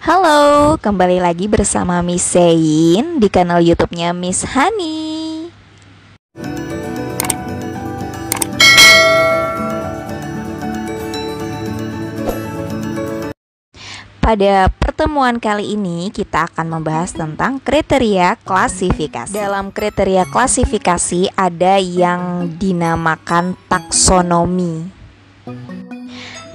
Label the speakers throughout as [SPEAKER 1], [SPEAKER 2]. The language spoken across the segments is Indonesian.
[SPEAKER 1] Halo, kembali lagi bersama Miss Sein di kanal YouTube-nya Miss Hani. Pada pertemuan kali ini kita akan membahas tentang kriteria klasifikasi. Dalam kriteria klasifikasi ada yang dinamakan taksonomi.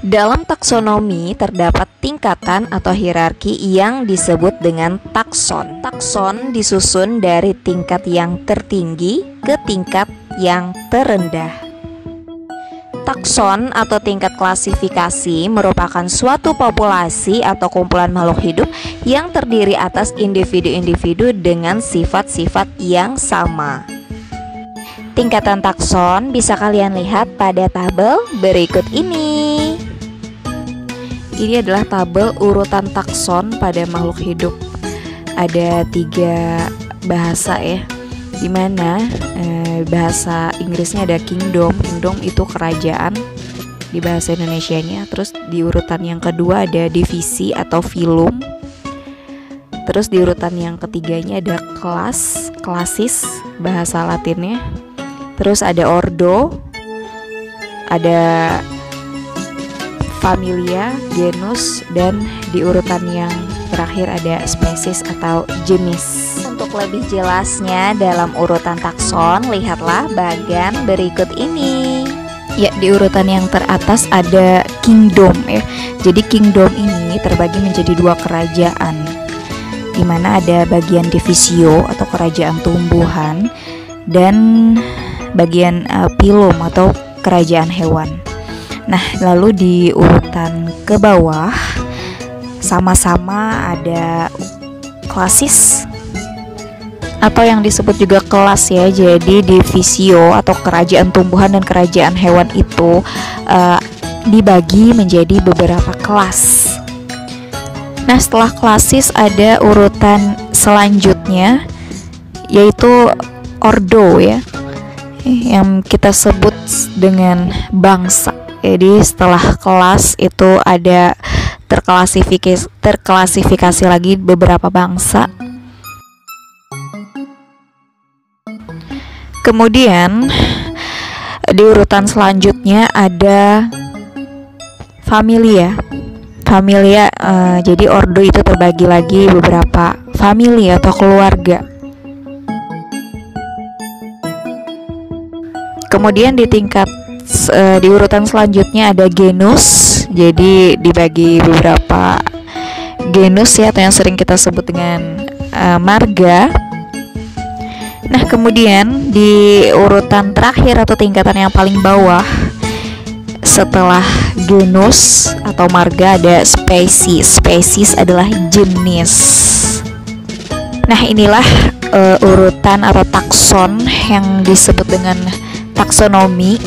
[SPEAKER 1] Dalam taksonomi terdapat tingkatan atau hierarki yang disebut dengan takson. Takson disusun dari tingkat yang tertinggi ke tingkat yang terendah. Takson atau tingkat klasifikasi merupakan suatu populasi atau kumpulan makhluk hidup yang terdiri atas individu-individu dengan sifat-sifat yang sama. Tingkatan takson bisa kalian lihat pada tabel berikut ini. Ini adalah tabel urutan takson pada makhluk hidup. Ada 3 bahasa ya, dimana bahasa Inggrisnya ada kingdom. Kingdom itu kerajaan di bahasa Indonesianya. Terus di urutan yang kedua ada divisi atau filum. Terus di urutan yang ketiganya ada kelas, klasis bahasa Latinnya. Terus ada ordo, ada familia, genus, dan di urutan yang terakhir ada spesies atau jenis. Untuk lebih jelasnya dalam urutan takson, lihatlah bagan berikut ini. Ya, di urutan yang teratas ada kingdom ya. Jadi kingdom ini terbagi menjadi 2 kerajaan, di mana ada bagian divisio atau kerajaan tumbuhan dan bagian phylum atau kerajaan hewan. Nah, lalu di urutan ke bawah sama-sama ada klasis atau yang disebut juga kelas ya. Jadi divisio atau kerajaan tumbuhan dan kerajaan hewan itu dibagi menjadi beberapa kelas. Nah, setelah klasis ada urutan selanjutnya yaitu ordo ya, yang kita sebut dengan bangsa. Jadi setelah kelas itu ada terklasifikasi lagi beberapa bangsa. Kemudian di urutan selanjutnya ada familia. Familia, jadi ordo itu terbagi lagi beberapa familia atau keluarga. Kemudian di urutan selanjutnya ada genus. Jadi dibagi beberapa genus ya, atau yang sering kita sebut dengan marga. Nah, kemudian di urutan terakhir atau tingkatan yang paling bawah setelah genus atau marga ada spesies. Spesies adalah jenis. Nah, inilah urutan atau takson yang disebut dengan taksonomi,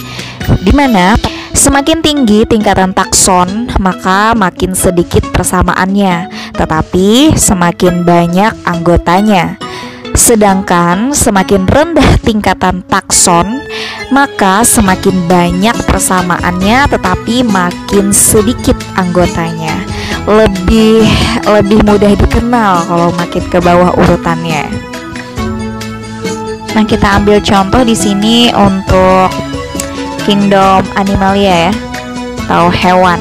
[SPEAKER 1] di mana semakin tinggi tingkatan takson maka makin sedikit persamaannya, tetapi semakin banyak anggotanya. Sedangkan semakin rendah tingkatan takson maka semakin banyak persamaannya tetapi makin sedikit anggotanya. Lebih mudah dikenal kalau makin ke bawah urutannya. Nah, kita ambil contoh di sini untuk kingdom animalia ya, atau hewan.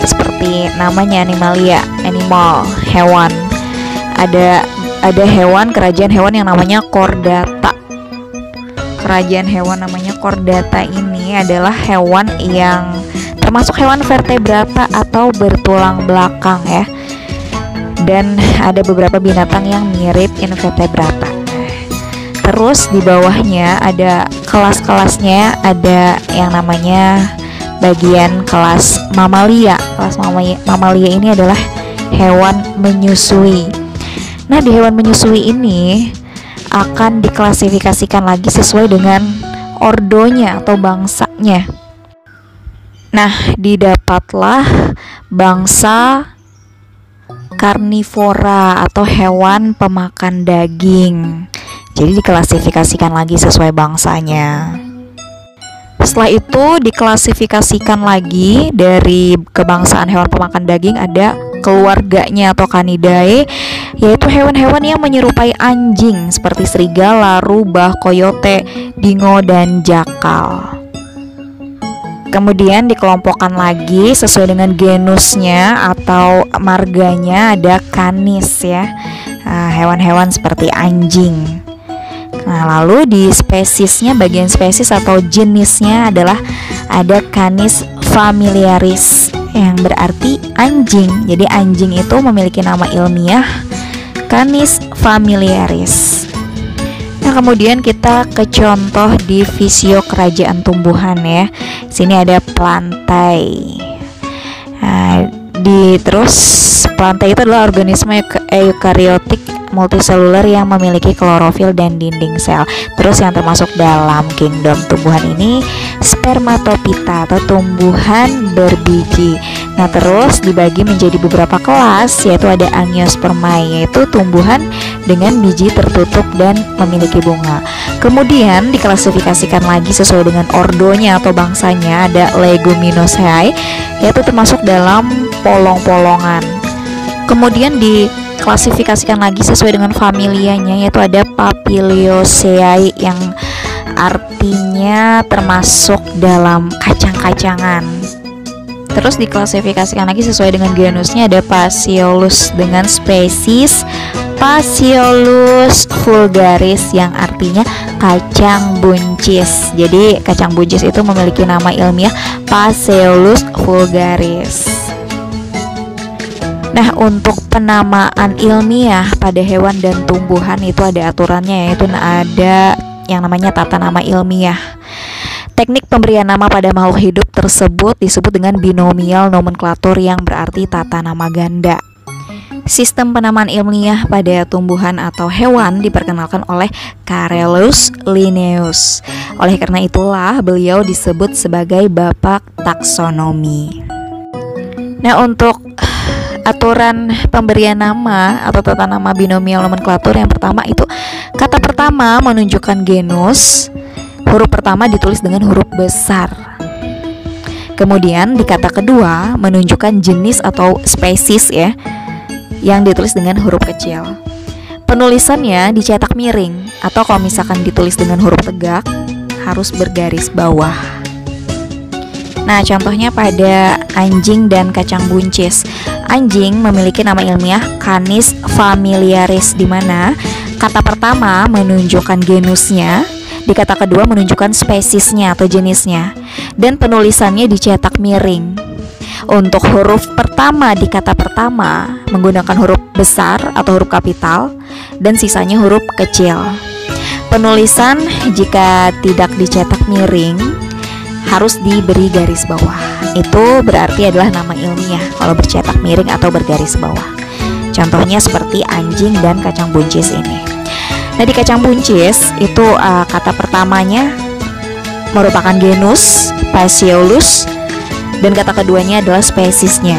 [SPEAKER 1] Seperti namanya animalia, animal, hewan. Ada hewan, kerajaan hewan yang namanya chordata. Kerajaan hewan namanya chordata ini adalah hewan yang termasuk hewan vertebrata atau bertulang belakang ya. Dan ada beberapa binatang yang mirip invertebrata. Terus di bawahnya ada kelas-kelasnya, ada yang namanya bagian kelas mamalia. Kelas mamalia ini adalah hewan menyusui. Nah, di hewan menyusui ini akan diklasifikasikan lagi sesuai dengan ordonya atau bangsanya. Nah, didapatlah bangsa karnivora atau hewan pemakan daging. Jadi diklasifikasikan lagi sesuai bangsanya. Setelah itu diklasifikasikan lagi dari kebangsaan hewan pemakan daging ada keluarganya atau Canidae, yaitu hewan-hewan yang menyerupai anjing seperti serigala, rubah, koyote, dingo, dan jakal. Kemudian dikelompokkan lagi sesuai dengan genusnya atau marganya, ada Canis ya, hewan-hewan seperti anjing. Nah, lalu di spesiesnya, bagian spesies atau jenisnya adalah ada Canis familiaris yang berarti anjing. Jadi anjing itu memiliki nama ilmiah Canis familiaris. Nah, kemudian kita ke contoh di fisio kerajaan tumbuhan ya. Sini ada plantae. Nah, terus plantae itu adalah organisme eukariotik multiseluler yang memiliki klorofil dan dinding sel. Terus yang termasuk dalam kingdom tumbuhan ini spermatopita atau tumbuhan berbiji. Nah, terus dibagi menjadi beberapa kelas, yaitu ada Angiospermae, yaitu tumbuhan dengan biji tertutup dan memiliki bunga. Kemudian diklasifikasikan lagi sesuai dengan ordonya atau bangsanya, ada Leguminosae, yaitu termasuk dalam polong-polongan. Kemudian diklasifikasikan lagi sesuai dengan familianya, yaitu ada Papiliosae yang artinya termasuk dalam kacang-kacangan. Terus diklasifikasikan lagi sesuai dengan genusnya, ada Phaseolus dengan spesies Phaseolus vulgaris yang artinya kacang buncis. Jadi kacang buncis itu memiliki nama ilmiah Phaseolus vulgaris. Nah, untuk penamaan ilmiah pada hewan dan tumbuhan itu ada aturannya, yaitu ada yang namanya tata nama ilmiah. Teknik pemberian nama pada makhluk hidup tersebut disebut dengan binomial nomenklatur yang berarti tata nama ganda. Sistem penamaan ilmiah pada tumbuhan atau hewan diperkenalkan oleh Carolus Linnaeus. Oleh karena itulah beliau disebut sebagai bapak taksonomi. Nah, untuk aturan pemberian nama atau tata nama binomial nomenklatur, yang pertama itu kata pertama menunjukkan genus. Huruf pertama ditulis dengan huruf besar. Kemudian di kata kedua menunjukkan jenis atau spesies ya, yang ditulis dengan huruf kecil. Penulisannya dicetak miring, atau kalau misalkan ditulis dengan huruf tegak harus bergaris bawah. Nah, contohnya pada anjing dan kacang buncis. Anjing memiliki nama ilmiah Canis familiaris, di mana kata pertama menunjukkan genusnya, di kata kedua menunjukkan spesiesnya atau jenisnya, dan penulisannya dicetak miring. Untuk huruf pertama di kata pertama menggunakan huruf besar atau huruf kapital, dan sisanya huruf kecil. Penulisan jika tidak dicetak miring harus diberi garis bawah. Itu berarti adalah nama ilmiah kalau bercetak miring atau bergaris bawah. Contohnya seperti anjing dan kacang buncis ini. Nah, di kacang buncis itu kata pertamanya merupakan genus Phaseolus, dan kata keduanya adalah spesiesnya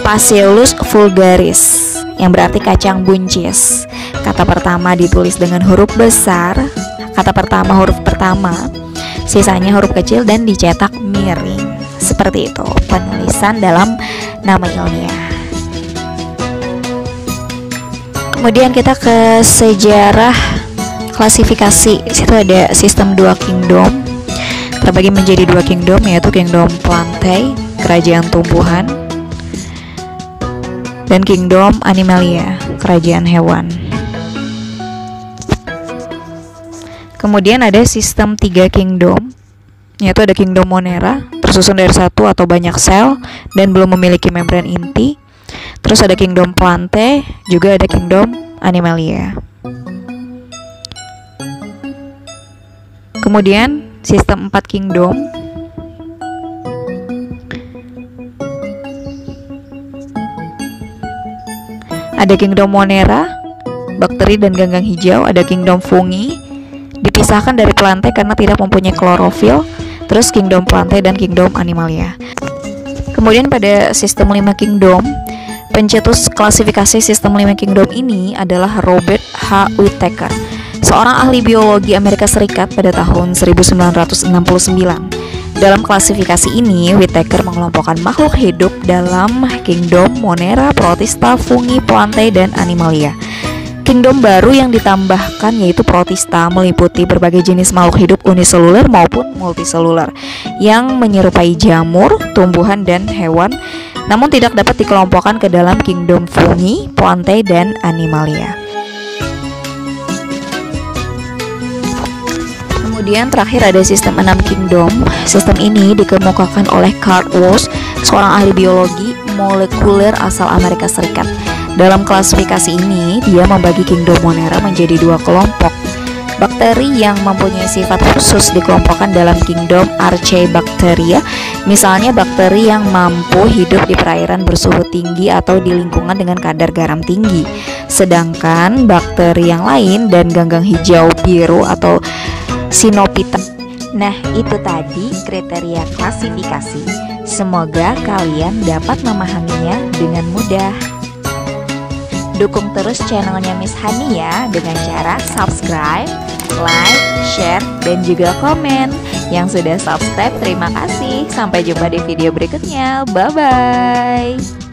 [SPEAKER 1] Phaseolus vulgaris yang berarti kacang buncis. Kata pertama ditulis dengan huruf besar, kata pertama huruf pertama, sisanya huruf kecil dan dicetak miring. Seperti itu penulisan dalam nama ilmiah. Kemudian kita ke sejarah klasifikasi. Situ ada sistem dua kingdom, terbagi menjadi dua kingdom, yaitu kingdom Plantae, kerajaan tumbuhan, dan kingdom Animalia, kerajaan hewan. Kemudian ada sistem tiga kingdom, yaitu ada kingdom Monera, tersusun dari satu atau banyak sel dan belum memiliki membran inti. Terus ada kingdom Plantae, juga ada kingdom Animalia. Kemudian sistem 4 kingdom, ada kingdom Monera, bakteri dan ganggang hijau. Ada kingdom Fungi, dipisahkan dari Plantae karena tidak mempunyai klorofil. Terus kingdom Plantae dan kingdom Animalia. Kemudian pada sistem 5 kingdom, pencetus klasifikasi sistem 5 kingdom ini adalah Robert H. Whittaker, seorang ahli biologi Amerika Serikat pada tahun 1969. Dalam klasifikasi ini, Whittaker mengelompokkan makhluk hidup dalam kingdom Monera, Protista, Fungi, Plantae, dan Animalia. Kingdom baru yang ditambahkan yaitu Protista, meliputi berbagai jenis makhluk hidup uniseluler maupun multiseluler yang menyerupai jamur, tumbuhan, dan hewan, namun tidak dapat dikelompokkan ke dalam kingdom Fungi, Plantae, dan Animalia. Kemudian terakhir ada sistem 6 kingdom. Sistem ini dikemukakan oleh Carl Woese, seorang ahli biologi molekuler asal Amerika Serikat. Dalam klasifikasi ini, dia membagi kingdom Monera menjadi 2 kelompok. Bakteri yang mempunyai sifat khusus dikelompokkan dalam kingdom Archaebacteria, misalnya bakteri yang mampu hidup di perairan bersuhu tinggi atau di lingkungan dengan kadar garam tinggi. Sedangkan bakteri yang lain dan ganggang hijau biru atau Cynopita. Nah, itu tadi kriteria klasifikasi. Semoga kalian dapat memahaminya dengan mudah. Dukung terus channelnya Miss Hani ya dengan cara subscribe, like, share, dan juga komen. Yang sudah subscribe terima kasih. Sampai jumpa di video berikutnya. Bye-bye.